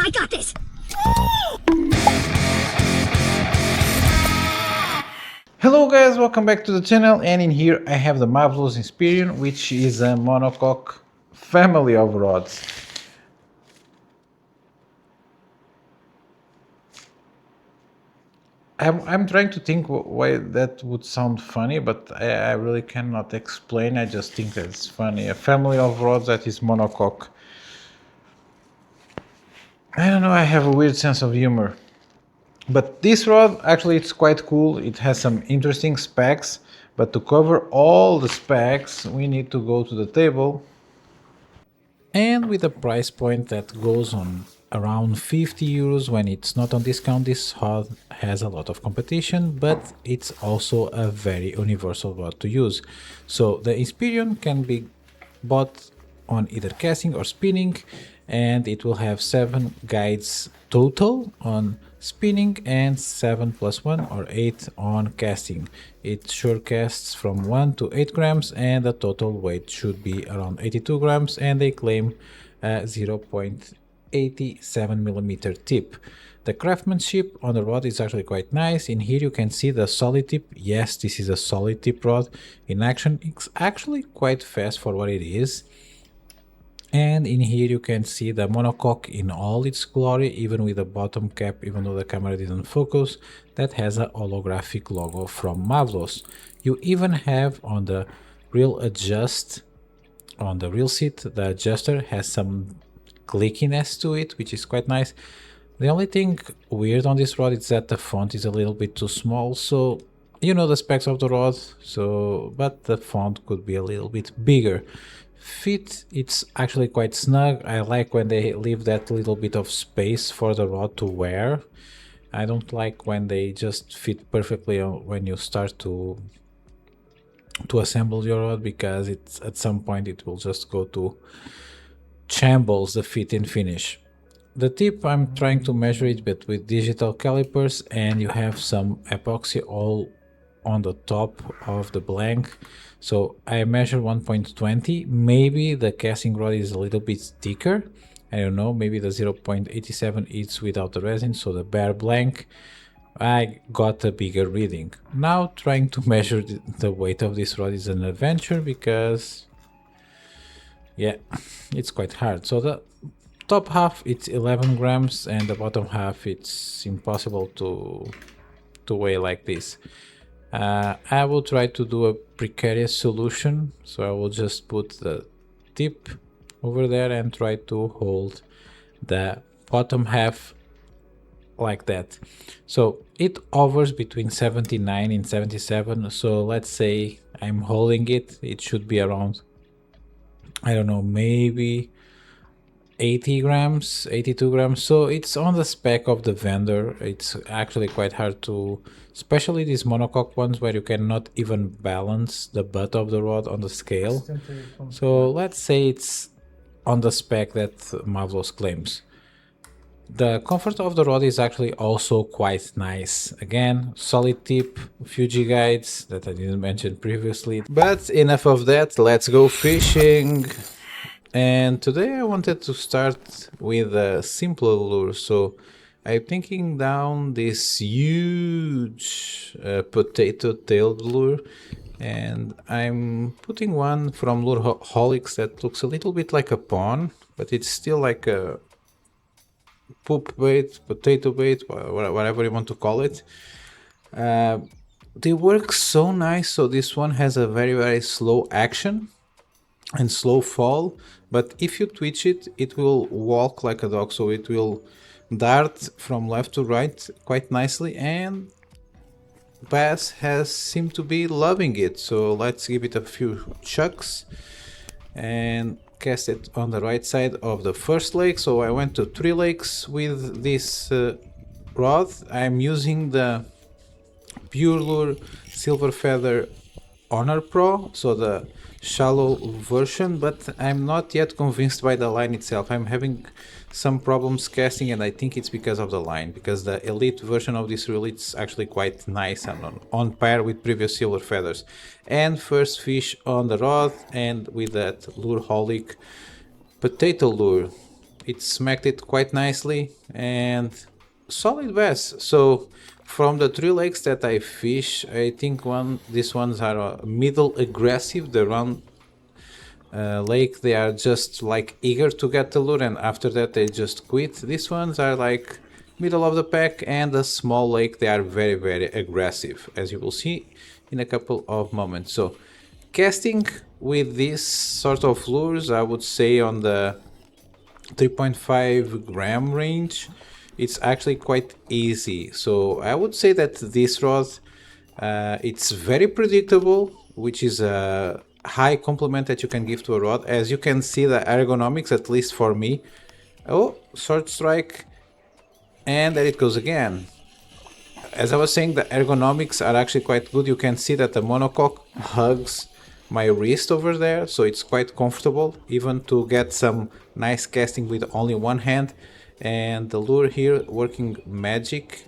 I got this! Hello guys, welcome back to the channel, and in here I have the Mavllos Inspiron, which is a monocoque family of rods. I'm trying to think why that would sound funny, but I really cannot explain. I just think that it's funny. A family of rods that is monocoque. I don't know, I have a weird sense of humor. But this rod, actually, it's quite cool. It has some interesting specs, but to cover all the specs, we need to go to the table. And with a price point that goes on around 50 euros when it's not on discount, this rod has a lot of competition, but it's also a very universal rod to use. So the Inspiron can be bought on either casting or spinning, and it will have 7 guides total on spinning and 7 plus 1 or 8 on casting. It sure casts from 1 to 8 grams, and the total weight should be around 82 grams, and they claim a 0.87 millimeter tip. The craftsmanship on the rod is actually quite nice. In here you can see the solid tip. Yes, this is a solid tip rod in action. It's actually quite fast for what it is. And in here you can see the monocoque in all its glory, even with the bottom cap, even though the camera didn't focus, that has a holographic logo from Mavllos. You even have on the reel adjust, on the reel seat, the adjuster has some clickiness to it, which is quite nice. The only thing weird on this rod is that the font is a little bit too small, so you know the specs of the rod, but the font could be a little bit bigger. Fit, it's actually quite snug. I like when they leave that little bit of space for the rod to wear. I don't like when they just fit perfectly when you start to assemble your rod, because it's at some point it will just go to shambles, the fit and finish. The tip, I'm trying to measure it but with digital calipers, and you have some epoxy all on the top of the blank. So I measure 1.20. Maybe the casting rod is a little bit thicker. I don't know, maybe the 0.87 is without the resin, so the bare blank, I got a bigger reading. Now trying to measure the weight of this rod is an adventure, because yeah, it's quite hard. So the top half it's 11 grams and the bottom half it's impossible to weigh like this. I will try to do a precarious solution, so I will just put the tip over there and try to hold the bottom half like that. So it hovers between 79 and 77, so let's say I'm holding it, it should be around, I don't know, maybe 80 grams, 82 grams, so it's on the spec of the vendor. It's actually quite hard to, especially these monocoque ones where you cannot even balance the butt of the rod on the scale. So let's say it's on the spec that Mavllos claims. The comfort of the rod is actually also quite nice. Again, solid tip, Fuji guides that I didn't mention previously. But enough of that, let's go fishing. And today I wanted to start with a simpler lure, so I'm taking down this huge potato-tailed lure, and I'm putting one from Lureholics that looks a little bit like a pawn, but it's still like a poop bait, potato bait, whatever you want to call it. They work so nice. So this one has a very slow action and slow fall, but if you twitch it, it will walk like a dog, so it will dart from left to right quite nicely, and bass seemed to be loving it. So let's give it a few chucks and cast it on the right side of the first lake. So I went to 3 lakes with this rod. I'm using the Purelure Silverfeather Honor Pro, so the shallow version, but I'm not yet convinced by the line itself. I'm having some problems casting, and I think it's because of the line, because the elite version of this reel is actually quite nice and on par with previous Silverfeathers. And first fish on the rod, and with that Lureholic potato lure. it smacked it quite nicely, and solid bass. So from the 3 lakes that I fish, I think these ones are middle aggressive. The round lake, they are just like eager to get the lure, and after that they just quit. These ones are like middle of the pack, and the small lake, they are very, very aggressive, as you will see in a couple of moments. So casting with these sort of lures, I would say on the 3.5 gram range, it's actually quite easy. So I would say that this rod, it's very predictable, which is a high compliment that you can give to a rod. As you can see, the ergonomics, at least for me, oh, short strike, and there it goes again. As I was saying, the ergonomics are actually quite good. You can see that the monocoque hugs my wrist over there, so it's quite comfortable even to get some nice casting with only one hand. And the lure here working magic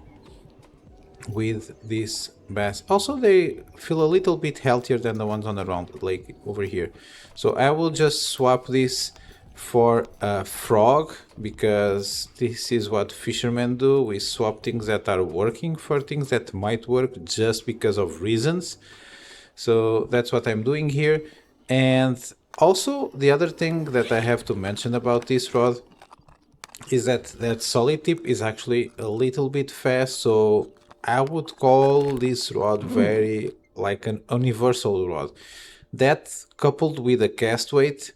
with this bass. Also, they feel a little bit healthier than the ones on the round lake over here. So I will just swap this for a frog, because this is what fishermen do. We swap things that are working for things that might work just because of reasons. So that's what I'm doing here. And also the other thing that I have to mention about this rod is that solid tip is actually a little bit fast. So I would call this rod very like an universal rod. That coupled with a cast weight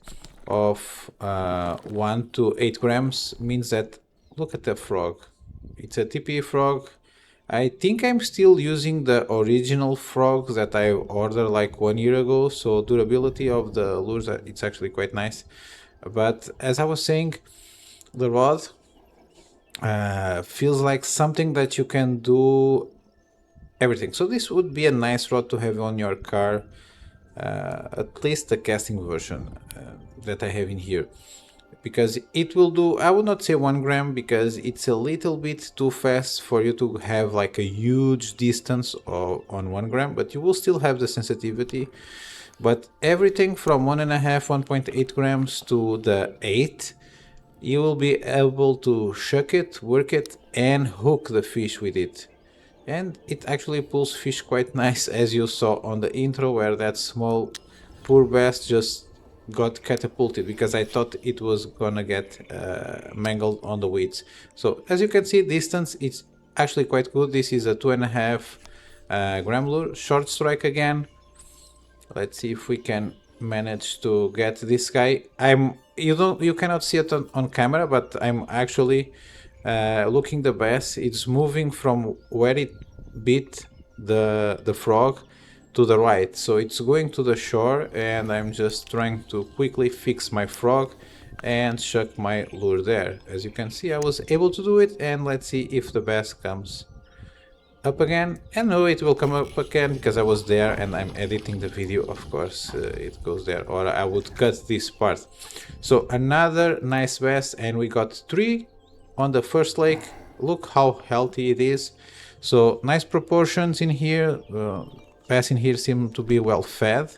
of 1 to 8 grams means that, look at the frog. It's a TPE frog. I think I'm still using the original frog that I ordered like 1 year ago, so durability of the lures, it's actually quite nice. But as I was saying, the rod feels like something that you can do everything. So this would be a nice rod to have on your car, at least the casting version that I have in here, because it will do, I would not say 1 gram, because it's a little bit too fast for you to have like a huge distance on 1 gram, but you will still have the sensitivity. But everything from 1.5, 1.8 grams to the 8, you will be able to shuck it, work it, and hook the fish with it. And it actually pulls fish quite nice, as you saw on the intro, where that small poor bass just got catapulted because I thought it was gonna get mangled on the weeds. So as you can see, distance, it's actually quite good. This is a 2.5 gram lure, short strike again. Let's see if we can manage to get this guy. You cannot see it on camera, but I'm actually looking the bass. It's moving from where it bit the frog to the right, so it's going to the shore, and I'm just trying to quickly fix my frog and shuck my lure there. As you can see, I was able to do it, and let's see if the bass comes up again. And no, it will come up again because I was there and I'm editing the video. Of course it goes there, or I would cut this part. So another nice bass, and we got 3 on the first lake. Look how healthy it is. So nice proportions in here. Bass in here seem to be well fed,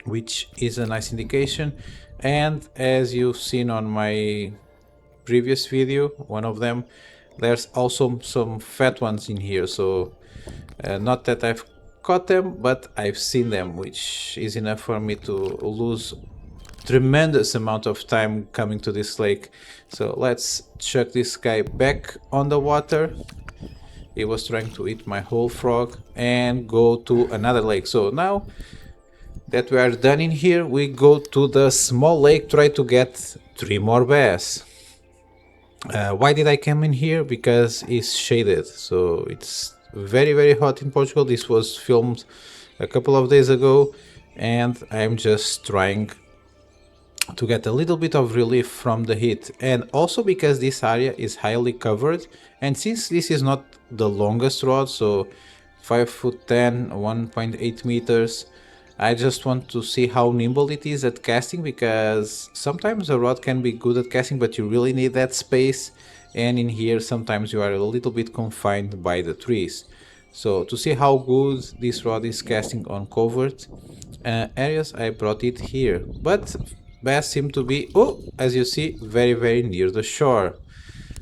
which is a nice indication. And as you've seen on my previous video, one of them, there's also some fat ones in here. So not that I've caught them, but I've seen them, which is enough for me to lose tremendous amount of time coming to this lake. So let's chuck this guy back on the water. He was trying to eat my whole frog, and go to another lake. So now that we are done in here, we go to the small lake, try to get 3 more bass. Why did I come in here? Because it's shaded, so it's very, very hot in Portugal. This was filmed a couple of days ago, and I'm just trying to get a little bit of relief from the heat. And also because this area is highly covered, and since this is not the longest rod, so 5'10", 1.8 meters, I just want to see how nimble it is at casting, because sometimes a rod can be good at casting, but you really need that space, and in here sometimes you are a little bit confined by the trees. So to see how good this rod is casting on covered areas, I brought it here. But bass seem to be, oh, as you see, very near the shore.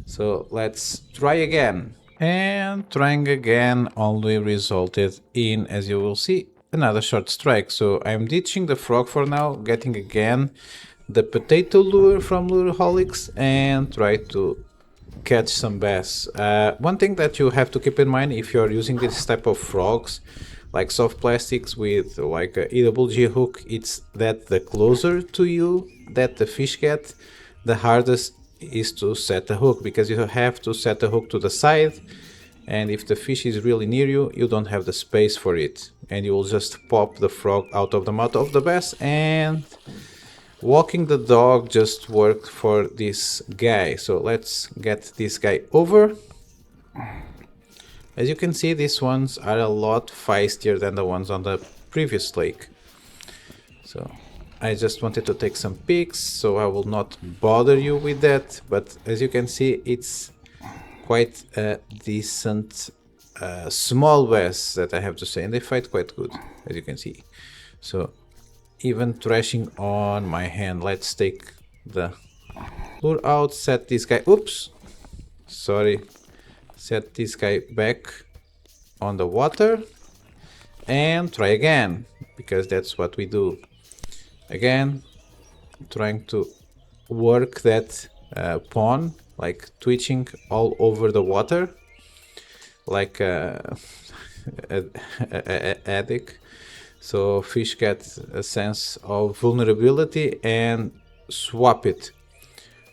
So let's try again. And trying again only resulted in, as you will see, another short strike. So I'm ditching the frog for now, getting again the potato lure from Lureholics and try to catch some bass. One thing that you have to keep in mind if you're using this type of frogs, like soft plastics with like a EWG hook, it's that the closer to you that the fish get, the hardest is to set the hook, because you have to set the hook to the side, and if the fish is really near you, you don't have the space for it, and you will just pop the frog out of the mouth of the bass. And walking the dog just worked for this guy. So let's get this guy over. As you can see, these ones are a lot feistier than the ones on the previous lake. So I just wanted to take some pics, so I will not bother you with that. But as you can see, it's quite a decent small bass, that I have to say, and they fight quite good, as you can see. So even thrashing on my hand. Let's take the lure out, set this guy, oops, sorry, set this guy back on the water and try again, because that's what we do. Again, trying to work that pawn, like twitching all over the water, like a addict. So fish get a sense of vulnerability and swap it.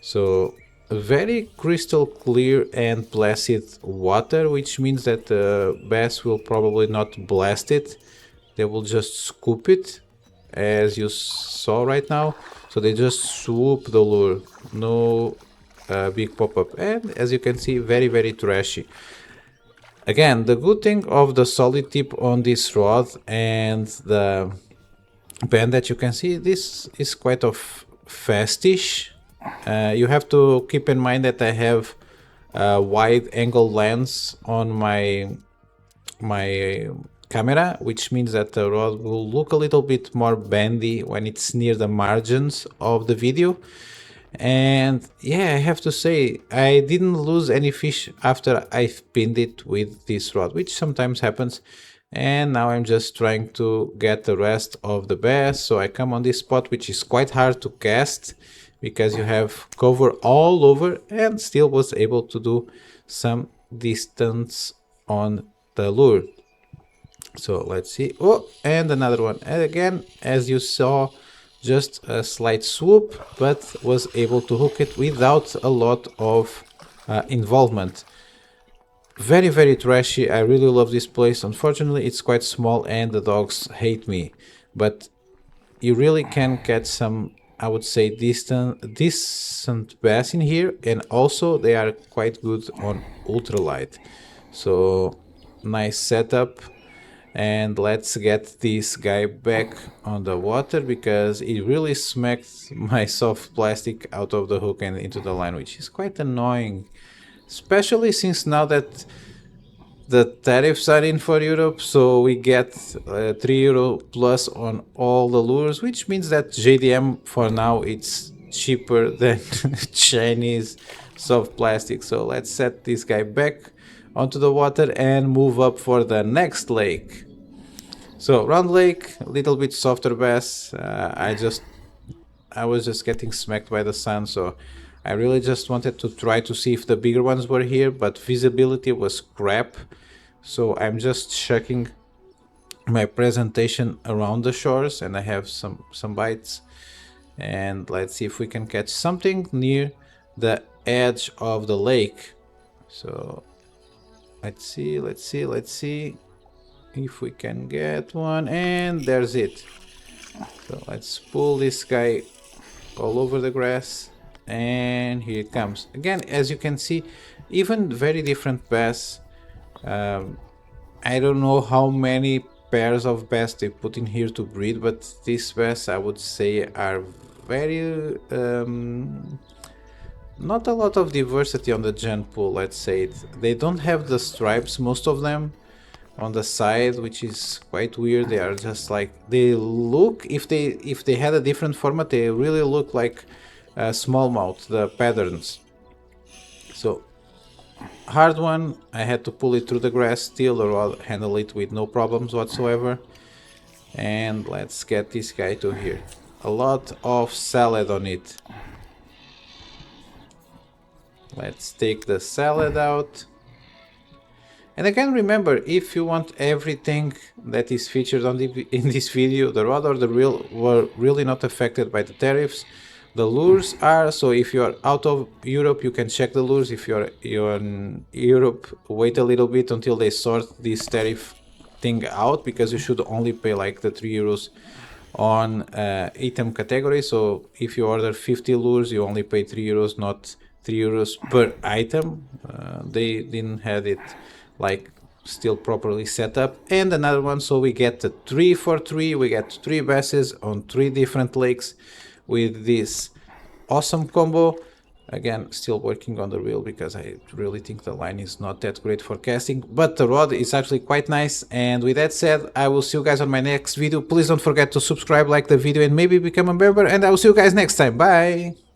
So very crystal clear and placid water, which means that the bass will probably not blast it. They will just scoop it, as you saw right now. So they just swoop the lure, no big pop-up, and as you can see, very trashy. Again, the good thing of the solid tip on this rod and the bend that you can see, this is quite of fastish. You have to keep in mind that I have a wide angle lens on my camera, which means that the rod will look a little bit more bendy when it's near the margins of the video. And yeah, I have to say, I didn't lose any fish after I pinned it with this rod, which sometimes happens. And now I'm just trying to get the rest of the bass. So I come on this spot, which is quite hard to cast because you have cover all over, and still was able to do some distance on the lure. So let's see. Oh, and another one. And again, as you saw, just a slight swoop, but was able to hook it without a lot of involvement. Very trashy. I really love this place. Unfortunately, it's quite small and the dogs hate me, but you really can catch some, I would say, decent bass in here, and also they are quite good on ultralight. So nice setup. And let's get this guy back on the water, because it really smacked my soft plastic out of the hook and into the line, which is quite annoying, especially since now that the tariffs are in for Europe, so we get €3 plus on all the lures, which means that JDM for now it's cheaper than Chinese soft plastic. So let's set this guy back onto the water and move up for the next lake. So round lake, a little bit softer bass. I was just getting smacked by the sun, so I really just wanted to try to see if the bigger ones were here, but visibility was crap. So I'm just checking my presentation around the shores, and I have some bites, and let's see if we can catch something near the edge of the lake. So let's see if we can get one, and there's it. So let's pull this guy all over the grass, and here it comes. Again, as you can see, even very different bass. I don't know how many pairs of bass they put in here to breed, but these bass, I would say, are very not a lot of diversity on the gen pool, let's say it. They don't have the stripes, most of them. on the side, which is quite weird. They are just like, they look, if they had a different format, they really look like smallmouth, the patterns. So hard one, I had to pull it through the grass still, or I'll handle it with no problems whatsoever. And let's get this guy to here. A lot of salad on it. Let's take the salad out. And again, remember, if you want everything that is featured on in this video, the rod or the reel were really not affected by the tariffs. The lures are, so if you are out of Europe, you can check the lures. If you're in Europe, wait a little bit until they sort this tariff thing out, because you should only pay like the 3 euros on item category. So if you order 50 lures, you only pay 3 euros, not 3 euros per item. They didn't have it like still properly set up. And another one, so we get the 3 for 3, we get 3 basses on 3 different lakes with this awesome combo. Again, still working on the reel because I really think the line is not that great for casting, but the rod is actually quite nice. And with that said, I will see you guys on my next video. Please don't forget to subscribe, like the video, and maybe become a member, and I will see you guys next time. Bye!